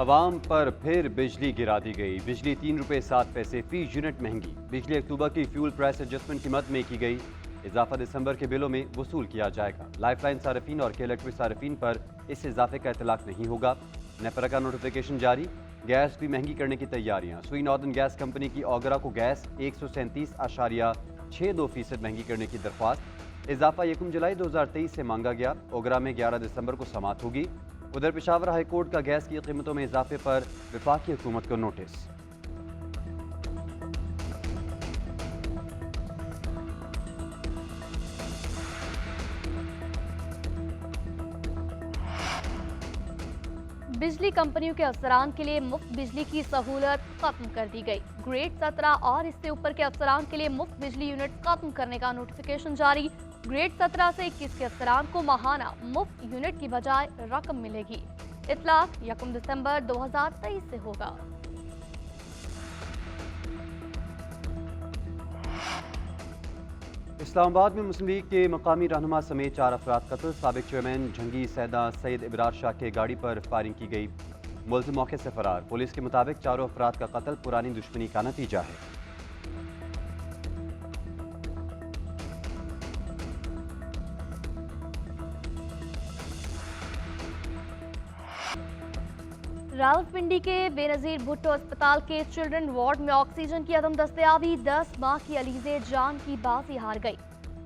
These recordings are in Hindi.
अवाम पर फिर बिजली गिरा दी गई। बिजली 3 रुपये 7 पैसे फी यूनिट महंगी। बिजली अक्टूबर की फ्यूल प्राइस एडजस्टमेंट की मद में की गई। इजाफा दिसंबर के बिलों में वसूल किया जाएगा। लाइफलाइन सार्फिन और के इलेक्ट्रिक सार्फिन पर इस इजाफे का इतलाक नहीं होगा। नेफरा का नोटिफिकेशन जारी। गैस भी महंगी करने की तैयारियां। सुई नॉर्दर्न गैस कंपनी की ओगरा को गैस 137.62% महंगी करने की दरख्वास्त। इजाफा 1 जुलाई 2023 से मांगा गया। ओगरा में 11 दिसंबर को समात होगी। उधर पेशावर हाई कोर्ट का गैस की कीमतों में इजाफे पर वफाकी हुकूमत को नोटिस। बिजली कंपनियों के अफसरान के लिए मुफ्त बिजली की सहूलत खत्म कर दी गई। ग्रेड 17 और इससे ऊपर के अफसरान के लिए मुफ्त बिजली यूनिट खत्म करने का नोटिफिकेशन जारी। ग्रेड 17 से 21 के अफसरान को माहाना मुफ्त यूनिट की बजाय रकम मिलेगी। इतलाक 1 दिसंबर 2023 से होगा। इस्लामाबाद में मुस्लिम लीग के मकामी रहनुमा समेत 4 अफराद कत्ल। साबिक चेयरमैन जंगी सैदा सैयद इबरार शाह के गाड़ी पर फायरिंग की गई। मुलजिम मौके से फरार। पुलिस के मुताबिक चारों अफराद का कत्ल पुरानी दुश्मनी का नतीजा है। रावलपिंडी के बेनजीर भुट्टो अस्पताल के चिल्ड्रन वार्ड में ऑक्सीजन की अदम दस्तयाबी। 10 माह की अलीजे जान की बाजी हार गई।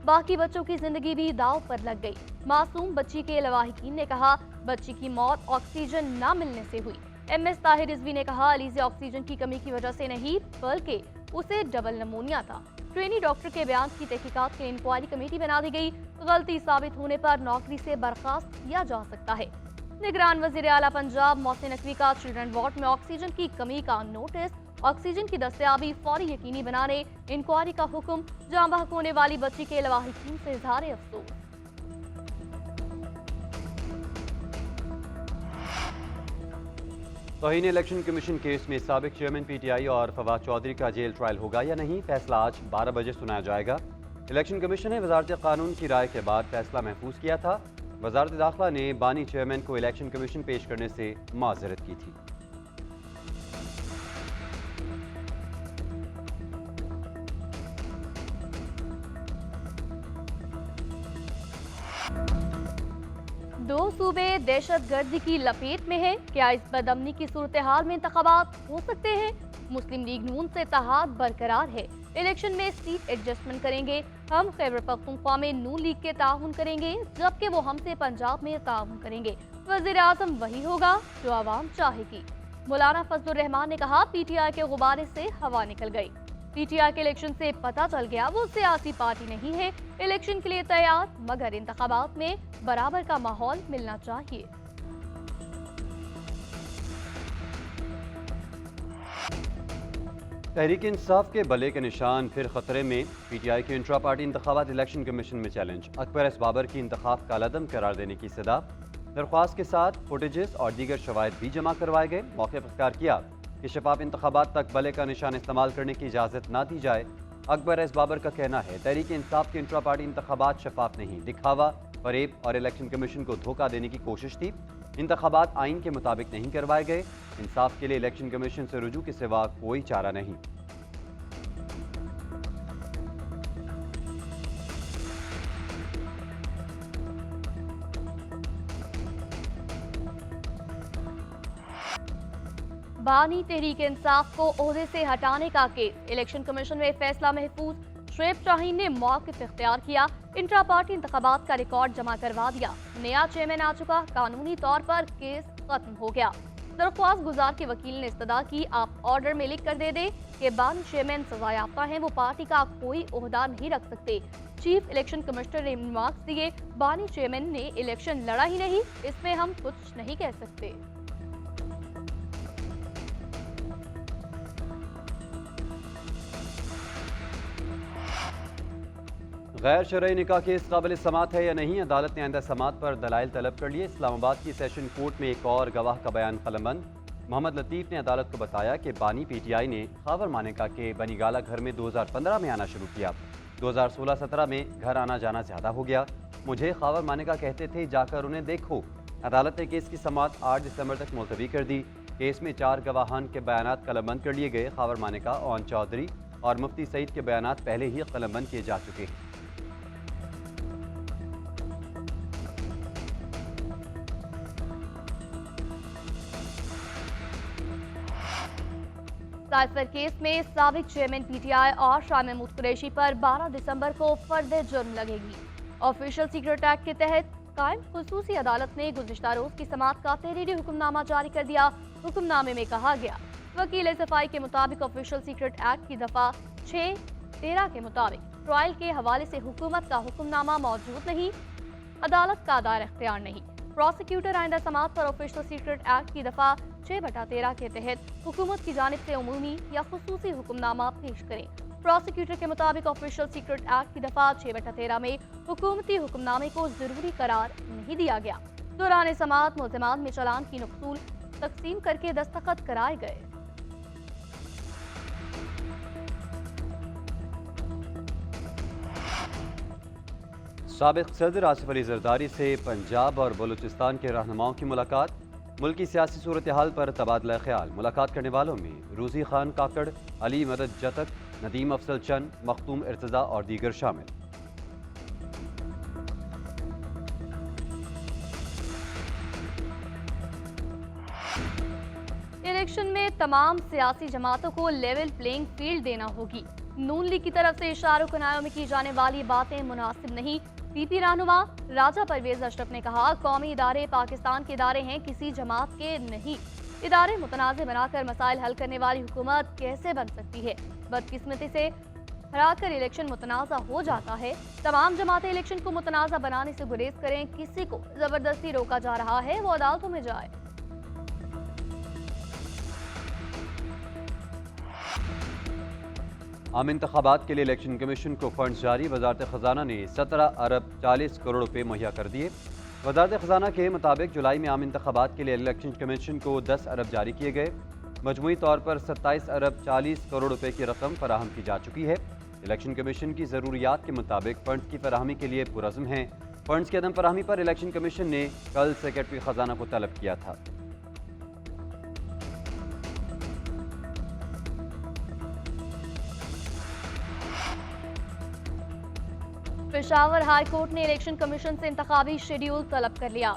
बाकी बच्चों की जिंदगी भी दांव पर लग गई। मासूम बच्ची के लवाहिकीन ने कहा बच्ची की मौत ऑक्सीजन न मिलने से हुई। MS ताहिर रिजवी ने कहा अलीजे ऑक्सीजन की कमी की वजह से नहीं बल्कि उसे डबल नमोनिया था। ट्रेनी डॉक्टर के बयान की तहकीकात के लिए इंक्वायरी कमेटी बना दी गई। गलती साबित होने पर नौकरी से बर्खास्त किया जा सकता है। निगरान वजीर आला पंजाब मोहसिन नकवी का चिल्ड्रन वार्ड में ऑक्सीजन की कमी का नोटिस। ऑक्सीजन की दस्तयाबी फौरी यकीनी बनाने इंक्वायरी का हुक्म। जाँ बहक होने वाली बच्ची के लवाहिकीन से इजहार अफसोस। तौहीन इलेक्शन कमीशन केस में साबिक चेयरमैन PTI और फवाद चौधरी का जेल ट्रायल होगा या नहीं, फैसला आज 12 बजे सुनाया जाएगा। इलेक्शन कमीशन ने वजारत कानून की राय के बाद फैसला महफूज किया था। वजारत दाखिला ने बानी चेयरमैन को इलेक्शन कमीशन पेश करने से माजरत की थी। दो सूबे दहशतगर्दी की लपेट में हैं। क्या इस बदअमनी की सूरत हाल में इंतखाबात हो सकते हैं? मुस्लिम लीग नून से इत्तेहाद बरकरार है। इलेक्शन में सीट एडजस्टमेंट करेंगे। हम खैबर पख्तूनख्वा में नून लीग के ताउन करेंगे जबकि वो हमसे पंजाब में ताउन करेंगे। वजीर आजम वही होगा जो आवाम चाहेगी। मौलाना फजलुर रहमान ने कहा PTI के गुब्बारे से हवा निकल गई। PTI के इलेक्शन से पता चल गया वो सियासी पार्टी नहीं है। इलेक्शन के लिए तैयार मगर इंतखाबात में बराबर का माहौल मिलना चाहिए। तहरीक इंसाफ के बल्ले के निशान फिर खतरे में। PTI के इंट्रा पार्टी इंतखाबात इलेक्शन कमीशन में चैलेंज। अकबर एस बाबर की इंतखाब कालादम करार देने की सदा। दरख्वास्त के साथ फुटेजेस और दीगर शवाहिद भी जमा करवाए गए। मौके पर इख्तियार किया कि शफाफ इंतखाबात तक बल्ले का निशान इस्तेमाल करने की इजाज़त ना दी जाए। अकबर एस बाबर का कहना है तहरीक इंसाफ के इंट्रा पार्टी इंतखाबात शफाफ नहीं, दिखावा, फरेब और इलेक्शन कमीशन को धोखा देने की कोशिश थी। इंतखाबात आइन के मुताबिक नहीं करवाए गए। इंसाफ के लिए इलेक्शन कमीशन से रुजू के सिवा कोई चारा नहीं। बानी तहरीक इंसाफ को ओहदे से हटाने का केस। इलेक्शन कमीशन में फैसला महफूज। शुएब शाहीन ने मौक़िफ़ इख्तियार किया। इंट्रा पार्टी इंतखाबात का रिकॉर्ड जमा करवा दिया। नया चेयरमैन आ चुका। कानूनी तौर पर केस खत्म हो गया। दरख्वास्त गुजार के वकील ने इस्तदा की आप ऑर्डर में लिख कर दे दे कि बानी चेयरमैन सजा याफ्ता हैं, वो पार्टी का कोई ओहदा नहीं रख सकते। चीफ इलेक्शन कमिश्नर ने रिमार्क्स दिए बानी चेयरमैन ने इलेक्शन लड़ा ही नहीं, इसमें हम कुछ नहीं कह सकते। गैर शरई निकाह केस काबिल समात है या नहीं, अदालत ने आइंदा समात पर दलाइल तलब कर लिए। इस्लामाबाद की सेशन कोर्ट में एक और गवाह का बयान कलमबंद। मोहम्मद लतीफ़ ने अदालत को बताया कि बानी PTI ने खावर मानेका के बनीगाला घर में 2015 में आना शुरू किया। 2016-17 में घर आना जाना ज़्यादा हो गया। मुझे खावर मानेका कहते थे जाकर उन्हें देखो। अदालत ने केस की समात 8 दिसंबर तक मुलतवी कर दी। केस में 4 गवाहान के बयानात कलमबंद कर लिए गए। खावर मानिका, ओन चौधरी और मुफ्ती सईद के बयानात पहले ही कलमबंद किए जा चुके हैं। साइफर केस में साबिक चेयरमैन पीटीआई और शाह महमूद कुरैशी पर 12 दिसंबर को फर्द जुर्म लगेगी। ऑफिशियल सीक्रेट एक्ट के तहत कायम खुसूसी अदालत ने गुज़िश्ता रोज की समाअत का तहरीरी हुक्मनामा जारी कर दिया। हुक्मनामे में कहा गया, वकील सफाई के मुताबिक ऑफिशियल सीक्रेट एक्ट की दफा 6(13) के मुताबिक ट्रायल के हवाले से हुकूमत का हुक्मनामा मौजूद नहीं, अदालत का दायर इख्तियार नहीं। प्रोसिक्यूटर आइंदा समाअत पर ऑफिशियल सीक्रेट एक्ट की दफा 6/13 के तहत हुकूमत की जानिब से उमूमी या खुसूसी हुक्मनामा पेश करें। प्रोसिक्यूटर के मुताबिक ऑफिशियल सीक्रेट एक्ट की दफा 6/13 में हुकूमती हुक्मनामे को जरूरी करार नहीं दिया गया। दौरान समाअत मुल्ज़िमान में चालान की नकसूल तकसीम करके दस्तखत कराए गए। साबिक सदर आसिफ अली जरदारी से पंजाब और बलूचिस्तान के रहनुमाओं की मुलाकात। मुल्क की सियासी सूरत हाल पर तबादला ख्याल। मुलाकात करने वालों में रूजी खान काकड़, अली मदद जतक, नदीम अफसल चंद, मखतूम इर्तजा और दीगर शामिल। इलेक्शन में तमाम सियासी जमातों को लेवल प्लेइंग फील्ड देना होगी। नून लीग की तरफ से इशारों कनायों में की जाने वाली बातें मुनासिब नहीं। पीपी रहनुमा राजा परवेज अशरफ ने कहा, कौमी इदारे पाकिस्तान के इदारे हैं, किसी जमात के नहीं। इदारे मुतनाज़ बनाकर मसाइल हल करने वाली हुकूमत कैसे बन सकती है? बदकिस्मती से हराकर इलेक्शन मुतनाज़ा हो जाता है। तमाम जमातें इलेक्शन को मुतनाज़ा बनाने से गुरेज करें। किसी को जबरदस्ती रोका जा रहा है, वो अदालतों में जाए। आम इंतखाबात के लिए इलेक्शन कमीशन को फंड जारी। वजारत खजाना ने 17 अरब 40 करोड़ रुपए मुहैया कर दिए। वजारत खजाना के मुताबिक जुलाई में आम इंतखाबात के लिए इलेक्शन कमीशन को 10 अरब जारी किए गए। मजमूई तौर पर 27 अरब 40 करोड़ रुपए की रकम फराहम की जा चुकी है। इलेक्शन कमीशन की ज़रूरियात के मुताबिक फंड्स की फराहमी के लिए पुरज़्म हैं। फंड्स की अदम फराहमी पर इलेक्शन कमीशन ने कल सेक्रेटरी खजाना को तलब किया था। पेशावर हाई कोर्ट ने इलेक्शन कमीशन से इंतखाबी शेड्यूल तलब कर लिया।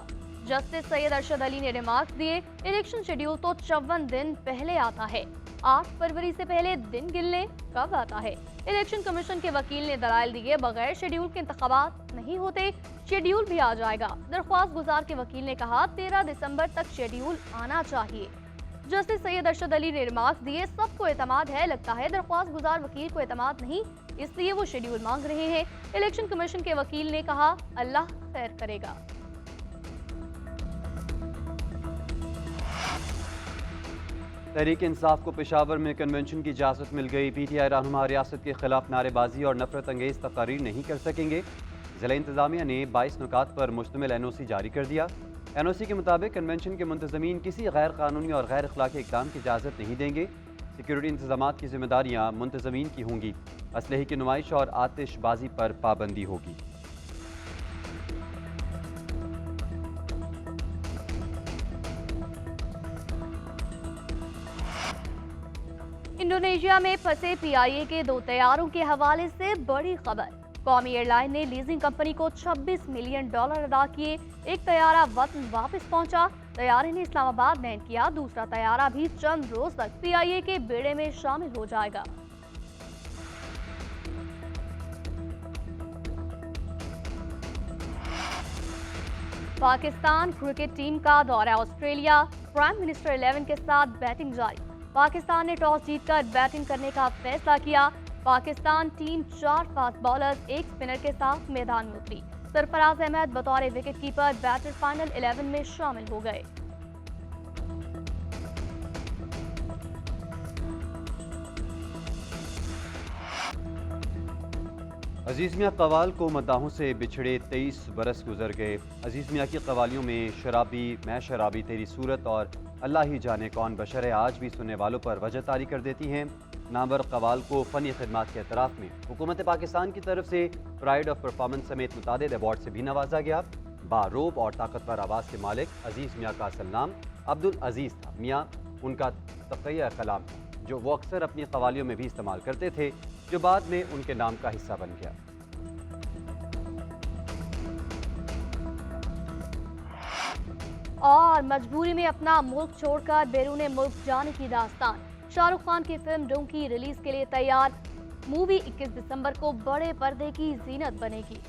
जस्टिस सैयद अरशद अली ने रिमार्क दिए, इलेक्शन शेड्यूल तो 54 दिन पहले आता है, 8 फरवरी से पहले दिन गिनने कब आता है? इलेक्शन कमीशन के वकील ने दलाइल दिए, बगैर शेड्यूल के इंतखाबात नहीं होते, शेड्यूल भी आ जाएगा। दरख्वास्त गुजार के वकील ने कहा, 13 दिसंबर तक शेड्यूल आना चाहिए। जस्टिस सैयद अरशद अली ने रिमार्क दिए, सबको एतमाद है, लगता है दरख्वास्त गुजार वकील को एतमाद नहीं, इसलिए वो शेड्यूल मांग रहे हैं। इलेक्शन कमीशन के वकील ने कहा, अल्लाह खैर करेगा। तहरीक इंसाफ को पेशावर में कन्वेंशन की इजाज़त मिल गई। पीटीआई रहनुमा रियासत के खिलाफ नारेबाजी और नफरत अंगेज तकारीर नहीं कर सकेंगे। जिला इंतजामिया ने 22 नुकात पर मुश्तमिल एनओसी जारी कर दिया। एनओसी के मुताबिक कन्वेंशन के मुंतज़मीन किसी गैर कानूनी और गैर अखलाकी इक़दाम की इजाज़त नहीं देंगे। सिक्योरिटी इंतजामात की जिम्मेदारियाँ मुंतज़मीन की होंगी। असलहे की नुमाइश और आतिशबाजी पर पाबंदी होगी। इंडोनेशिया में फंसे पीआईए के 2 तैयारों के हवाले से बड़ी खबर। कौमी एयरलाइन ने लीजिंग कंपनी को $26 मिलियन अदा किए। एक तैयारा वतन वापस पहुंचा। तैयारे ने इस्लामाबाद लैंड किया। दूसरा तैयारा भी चंद रोज तक पीआईए के बेड़े में शामिल हो जाएगा। पाकिस्तान क्रिकेट टीम का दौरा ऑस्ट्रेलिया। प्राइम मिनिस्टर 11 के साथ बैटिंग जारी। पाकिस्तान ने टॉस जीतकर बैटिंग करने का फैसला किया। Pakistan team 4 fast bowlers, 1 spinner के साथ मैदान में उतरी। सरफराज अहमद बतौर विकेट कीपर बैटर फाइनल 11 में शामिल हो गए। अजीज मियाँ कवाल को मद्दाहों से बिछड़े 23 बरस गुजर गए। अजीज मियाँ की कवालियों में शराबी मैं शराबी तेरी सूरत और अल्लाह ही जाने कौन बशर है आज भी सुनने वालों पर वजह तारी कर देती हैं। नाबर कवाल को फ़नी खिदमात के एतराफ़ में हुकूमत पाकिस्तान की तरफ से प्राइड ऑफ परफॉर्मेंस समेत मुतादिद अवार्ड से भी नवाजा गया। बारोब और ताकतवर आवाज़ के मालिक अजीज़ मियाँ का असल नाम अब्दुल अजीज़ था। मियाँ उनका तक़िया कलाम था, जो वो अक्सर अपनी कवालियों में भी इस्तेमाल करते थे, जो बाद में उनके नाम का हिस्सा बन गया। और मजबूरी में अपना मुल्क छोड़कर बैरून मुल्क जाने की दास्तान। शाहरुख खान की फिल्म डोंकी रिलीज के लिए तैयार। मूवी 21 दिसंबर को बड़े पर्दे की जीनत बनेगी।